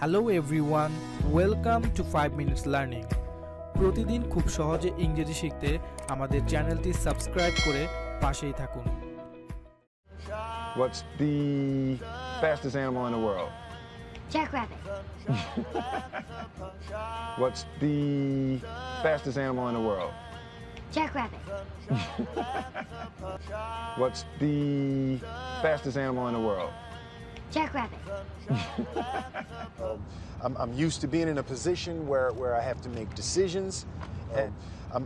Hello everyone, welcome to 5 minutes learning. প্রতিদিন খুব সহজে ইংরেজি শিখতে আমাদের চ্যানেলটি সাবস্ক্রাইব করে পাশেই থাকুন। What's the fastest animal in the world? Jackrabbit. What's the fastest animal in the world? Jackrabbit. What's the fastest animal in the world? Jackrabbit. I'm used to being in a position where I have to make decisions. And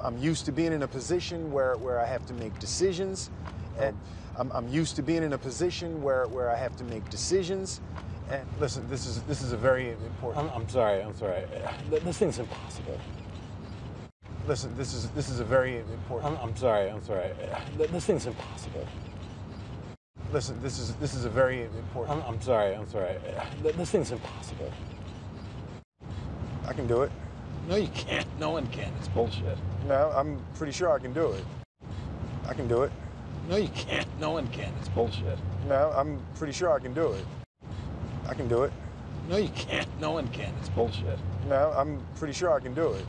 I'm used to being in a position where I have to make decisions. And I'm used to being in a position where I have to make decisions. And listen, this is a very important. I'm sorry. This thing's impossible. Listen, this is a very important. I'm sorry. This thing's impossible. Listen, this is a very important. I'm sorry. This thing's impossible. I can do it. No, you can't. No one can. It's bullshit. No, I'm pretty sure I can do it. I can do it. No, you can't. No one can. It's bullshit. No, I'm pretty sure I can do it. I can do it. No, you can't. No one can. It's bullshit. No, I'm pretty sure I can do it.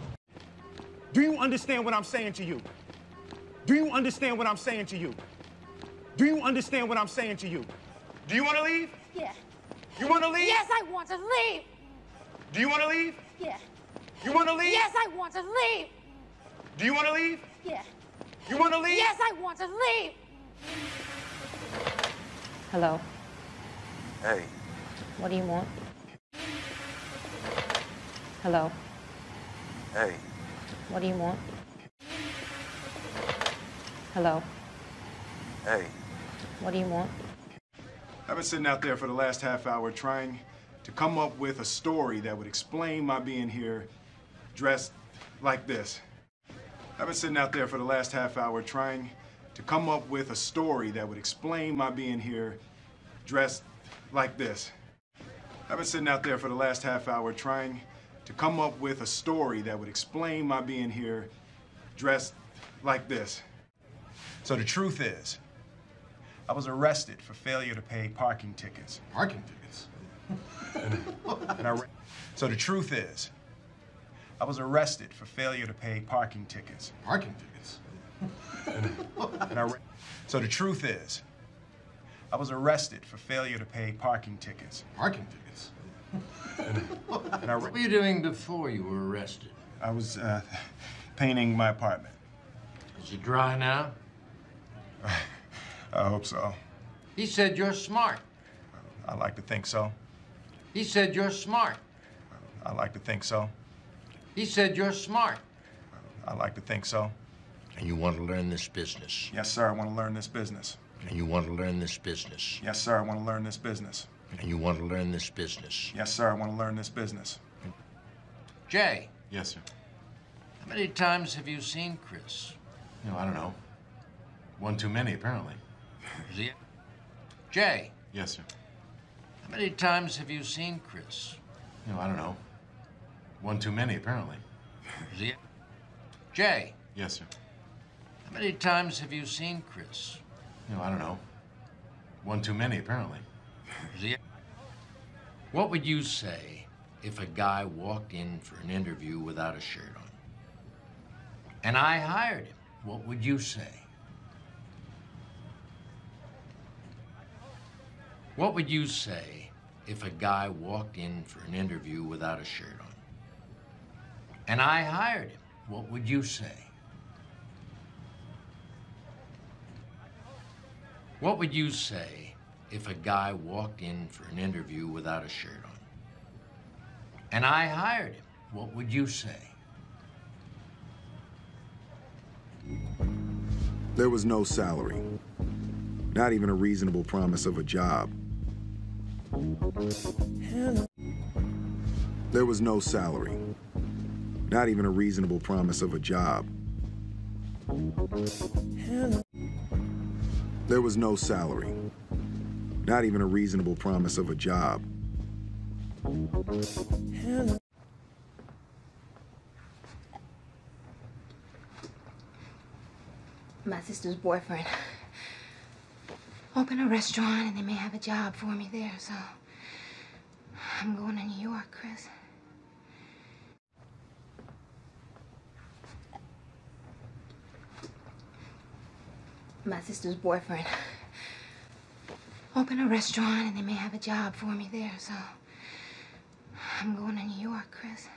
Do you understand what I'm saying to you? Do you understand what I'm saying to you? Do you understand what I'm saying to you? Do you want to leave? Yeah. You want to leave? Yes, I want to leave. Do you want to leave? Yeah. You want to leave? Yes, I want to leave. Do you want to leave? Yeah. You want to leave? Yes, I want to leave. Hello. Hey. What do you want? Hello. Hey. What do you want? Hello. Hey. What do you want? I've been sitting out there for the last half hour trying to come up with a story that would explain my being here dressed like this. I've been sitting out there for the last half hour trying to come up with a story that would explain my being here dressed like this. I've been sitting out there for the last half hour trying to come up with a story that would explain my being here dressed like this. So the truth is, I was arrested for failure to pay parking tickets. Parking tickets? So the truth is, I was arrested for failure to pay parking tickets. Parking tickets? So the truth is, I was arrested for failure to pay parking tickets. Parking tickets? What were you doing before you were arrested? I was painting my apartment. Is it dry now? I hope so. He said you're smart. I like to think so. He said you're smart. I like to think so. He said you're smart. I like to think so. And you want to learn this business? Yes, sir, I want to learn this business. And you want to learn this business? Yes, sir, I want to learn this business. And you want to learn this business? Yes, sir, I want to learn this business. Jay. Yes, sir. How many times have you seen Chris? I don't know. One too many, apparently. Is he? Jay. Yes, sir. How many times have you seen Chris? I don't know. One too many, apparently. Is he? Jay. Yes, sir. How many times have you seen Chris? I don't know. One too many, apparently. Is he? What would you say if a guy walked in for an interview without a shirt on? And I hired him. What would you say? What would you say if a guy walked in for an interview without a shirt on? And I hired him. What would you say? What would you say if a guy walked in for an interview without a shirt on? And I hired him. What would you say? There was no salary, not even a reasonable promise of a job. There was no salary, not even a reasonable promise of a job. There was no salary, not even a reasonable promise of a job. My sister's boyfriend opened a restaurant and they may have a job for me there, so I'm going to New York, Chris. My sister's boyfriend opened a restaurant and they may have a job for me there, so I'm going to New York, Chris.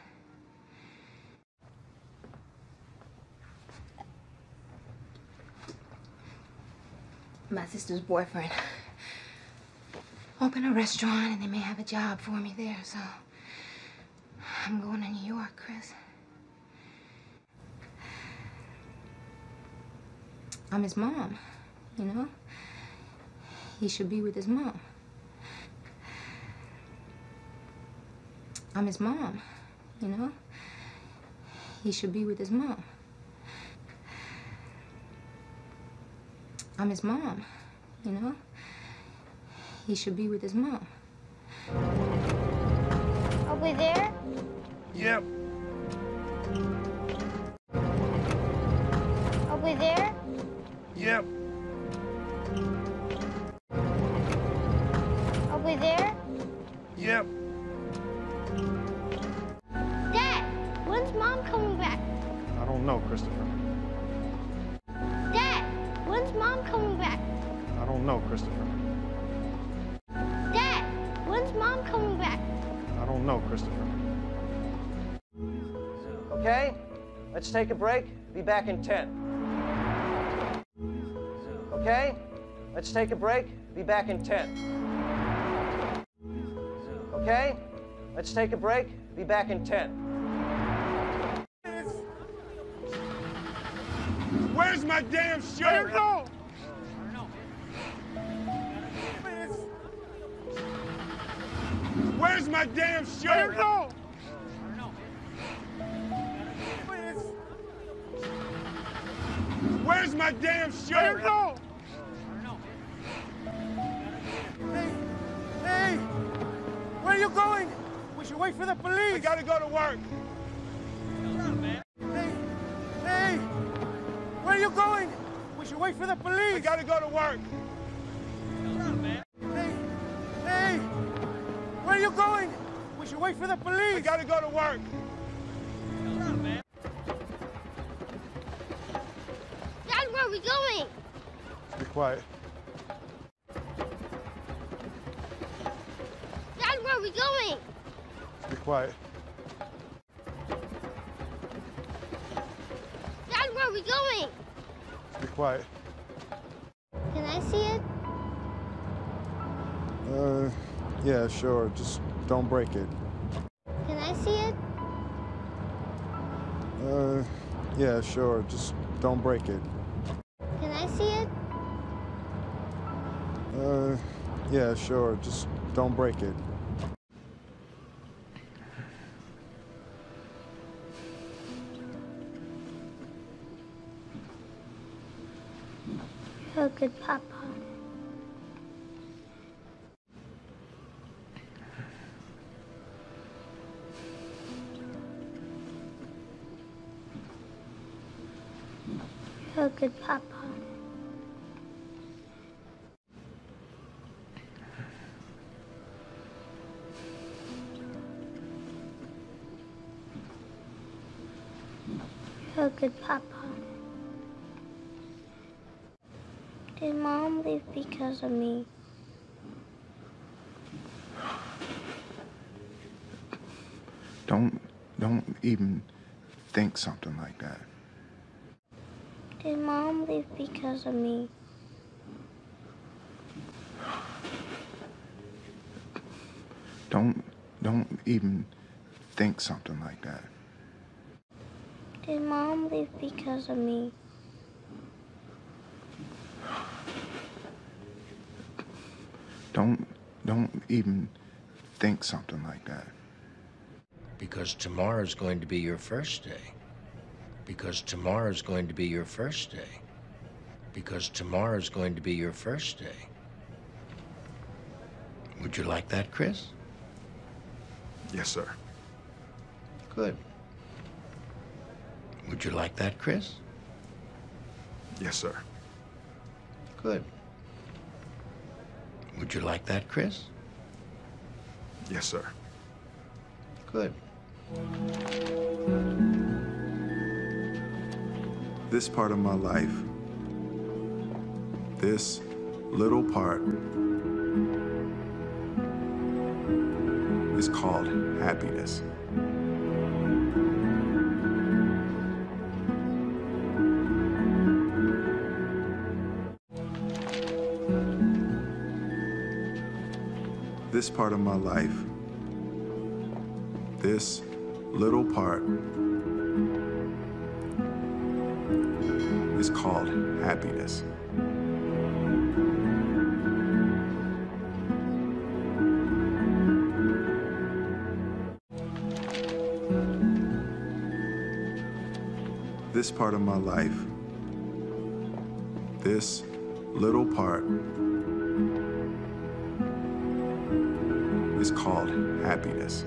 My sister's boyfriend opened a restaurant and they may have a job for me there, so I'm going to New York, Chris. I'm his mom, you know? He should be with his mom. I'm his mom, you know? He should be with his mom. I'm his mom, you know? He should be with his mom. Are we there? Yep. Are we there? Yep. Are we there? Yep. Dad, when's Mom coming back? I don't know, Christopher. Dad, when's Mom coming back? I don't know, Christopher. Dad, when's Mom coming back? I don't know, Christopher. Okay, let's take a break. Be back in 10. Okay, let's take a break. Be back in 10. Okay, let's take a break. Be back in 10. Where's my damn shirt? I don't know. Where's my damn shirt? I don't know. Where's my damn shirt? I don't know. Hey, where are you going? We should wait for the police. I gotta go to work. Hey, where are you going? We should wait for the police. I gotta go to work. Hey, where are you going? We should wait for the police. I gotta go to work. Dad, where are we going? Be quiet. Dad, where are we going? Be quiet. Dad, where are we going? Be quiet. Can I see it? Yeah, sure. Just don't break it. Can I see it? Yeah, sure. Just don't break it. Can I see it? Yeah, sure. Just don't break it. You're a good papa. You're a good papa. You're a good papa. Did Mom leave because of me? Don't even think something like that. Did Mom leave because of me? Don't even think something like that. Did Mom leave because of me? Don't even think something like that. Because tomorrow's going to be your first day. Because tomorrow's going to be your first day. Because tomorrow's going to be your first day. Would you like that, Chris? Yes, sir. Good. Would you like that, Chris? Yes, sir. Good. Would you like that, Chris? Yes, sir. Good. This part of my life, this little part, is called happiness. This part of my life, this little part, is called happiness. This part of my life, this little part, is called happiness.